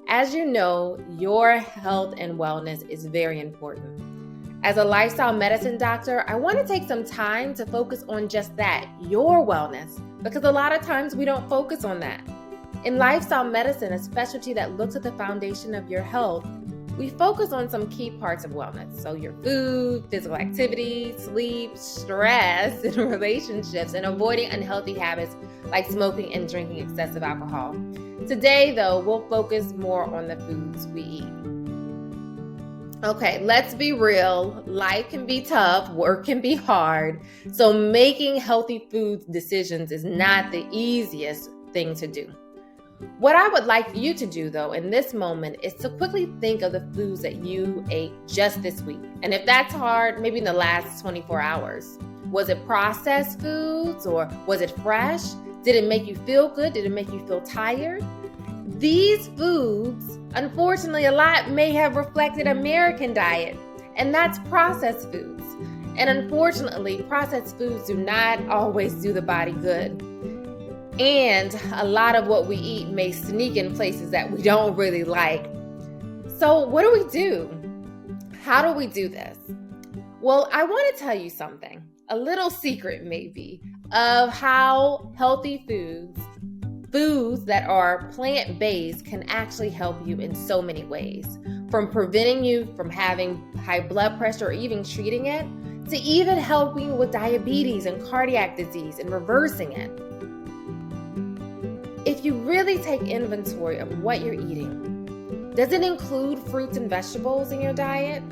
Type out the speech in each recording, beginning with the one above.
As you know, your health and wellness is very important. As a lifestyle medicine doctor, I want to take some time to focus on just that, your wellness, because a lot of times we don't focus on that. In lifestyle medicine, a specialty that looks at the foundation of your health, we focus on some key parts of wellness. So your food, physical activity, sleep, stress, and relationships, and avoiding unhealthy habits like smoking and drinking excessive alcohol. Today, though, we'll focus more on the foods we eat. Okay, let's be real. Life can be tough, work can be hard. So making healthy food decisions is not the easiest thing to do. What I would like you to do, though, in this moment is to quickly think of the foods that you ate just this week. And if that's hard, maybe in the last 24 hours. Was it processed foods or was it fresh? Did it make you feel good? Did it make you feel tired? These foods, unfortunately, a lot may have reflected American diet, and that's processed foods. And unfortunately, processed foods do not always do the body good. And a lot of what we eat may sneak in places that we don't really like. So what do we do? How do we do this? Well, I want to tell you something, a little secret maybe, of how healthy foods that are plant-based can actually help you in so many ways, from preventing you from having high blood pressure or even treating it, to even helping you with diabetes and cardiac disease and reversing it. If you really take inventory of what you're eating, does it include fruits and vegetables in your diet?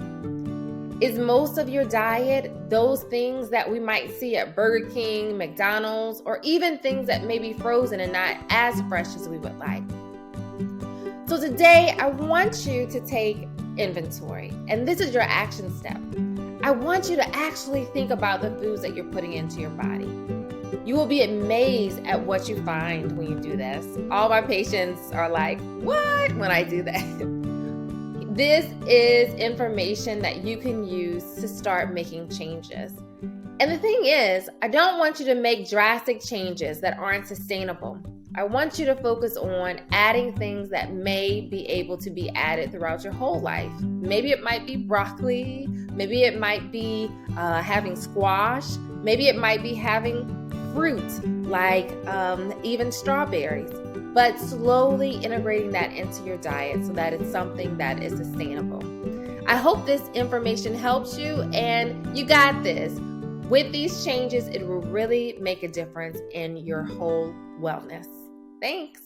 Is most of your diet those things that we might see at Burger King, McDonald's, or even things that may be frozen and not as fresh as we would like? So today, I want you to take inventory, and this is your action step. I want you to actually think about the foods that you're putting into your body. You will be amazed at what you find when you do this. All my patients are like, what? When I do that. This is information that you can use to start making changes. And the thing is, I don't want you to make drastic changes that aren't sustainable. I want you to focus on adding things that may be able to be added throughout your whole life. Maybe it might be broccoli. Maybe it might be having squash. Maybe it might be having fruit like even strawberries. But slowly integrating that into your diet so that it's something that is sustainable. I hope this information helps you, and you got this. With these changes, it will really make a difference in your whole wellness. Thanks.